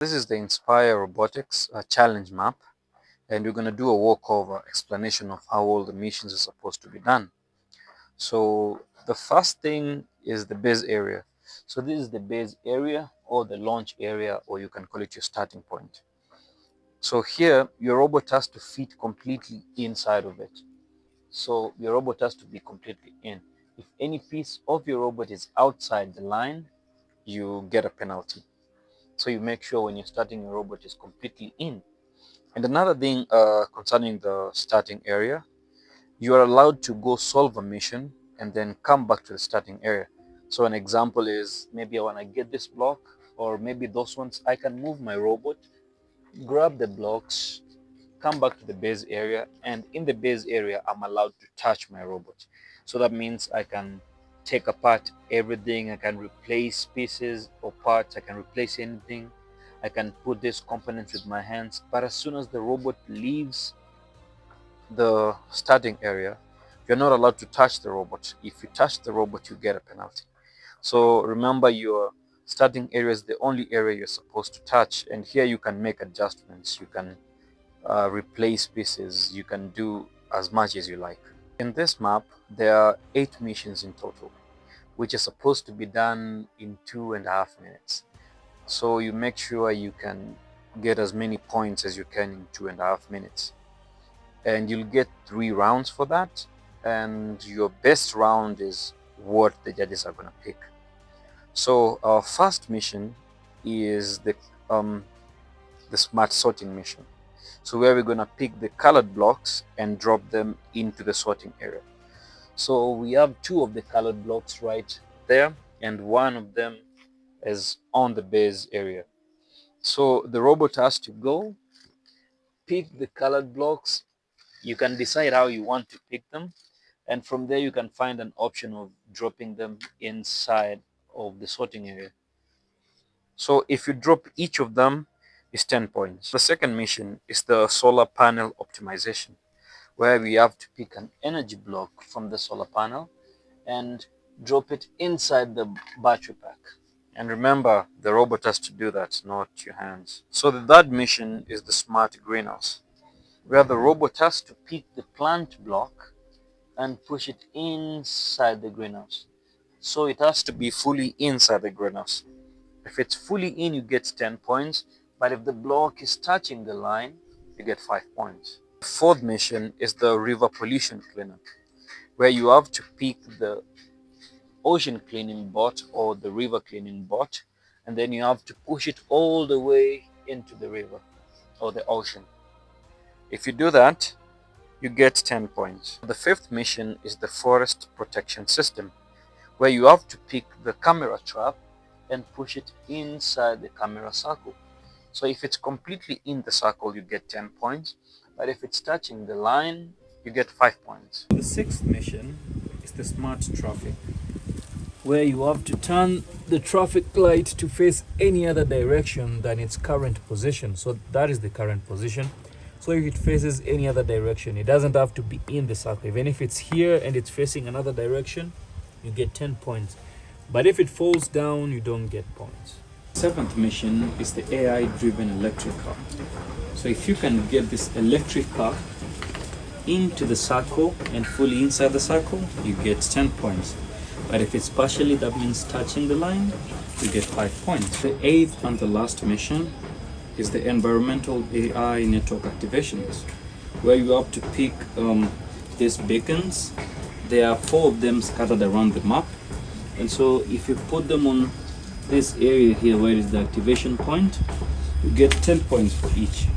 This is the Inspire Robotics challenge map, and we're going to do a walkover explanation of how all the missions are supposed to be done. So the first thing is the base area. So this is the base area or the launch area, or you can call it your starting point. So here your robot has to fit completely inside of it. So your robot has to be completely in. If any piece of your robot is outside the line, you get a penalty. So you make sure when you're starting your robot is completely in. And another thing concerning the starting area, you are allowed to go solve a mission and then come back to the starting area. So an example is maybe I want to get this block, or maybe those ones. I can move my robot, grab the blocks, come back to the base area, and in the base area I'm allowed to touch my robot. So that means I can take apart everything, I can replace pieces or parts, I can replace anything, I can put these components with my hands. But as soon as the robot leaves the starting area, you're not allowed to touch the robot. If you touch the robot, you get a penalty. So remember, your starting area is the only area you're supposed to touch, and here you can make adjustments, you can replace pieces, you can do as much as you like. In this map, there are 8 missions in total, which are supposed to be done in 2.5 minutes. So you make sure you can get as many points as you can in 2.5 minutes. And you'll get 3 rounds for that. And your best round is what the judges are going to pick. So our first mission is the smart sorting mission. So where we're going to pick the colored blocks and drop them into the sorting area. So we have 2 of the colored blocks right there, and 1 of them is on the base area. So the robot has to go pick the colored blocks. You can decide how you want to pick them, and from there you can find an option of dropping them inside of the sorting area. So if you drop each of them, it's 10 points. The second mission is the solar panel optimization, where we have to pick an energy block from the solar panel and drop it inside the battery pack. And remember, the robot has to do that, not your hands. So the third mission is the smart greenhouse, where the robot has to pick the plant block and push it inside the greenhouse. So it has to be fully inside the greenhouse. If it's fully in, you get 10 points. But if the block is touching the line, you get 5 points. The fourth mission is the river pollution cleanup, where you have to pick the ocean cleaning bot or the river cleaning bot, and then you have to push it all the way into the river or the ocean. If you do that, you get 10 points. The fifth mission is the forest protection system, where you have to pick the camera trap and push it inside the camera circle. So if it's completely in the circle, you get 10 points. But if it's touching the line, you get 5 points. The sixth mission is the smart traffic, where you have to turn the traffic light to face any other direction than its current position. So that is the current position. So if it faces any other direction, it doesn't have to be in the circle. Even if it's here and it's facing another direction, you get 10 points. But if it falls down, you don't get points. Seventh mission is the AI-driven electric car. So if you can get this electric car into the circle and fully inside the circle, you get 10 points. But if it's partially, that means touching the line, you get 5 points. The eighth and the last mission is the environmental AI network activations, where you have to pick these beacons. There are 4 of them scattered around the map, and so if you put them on this area here where is the activation point, you get 10 points for each.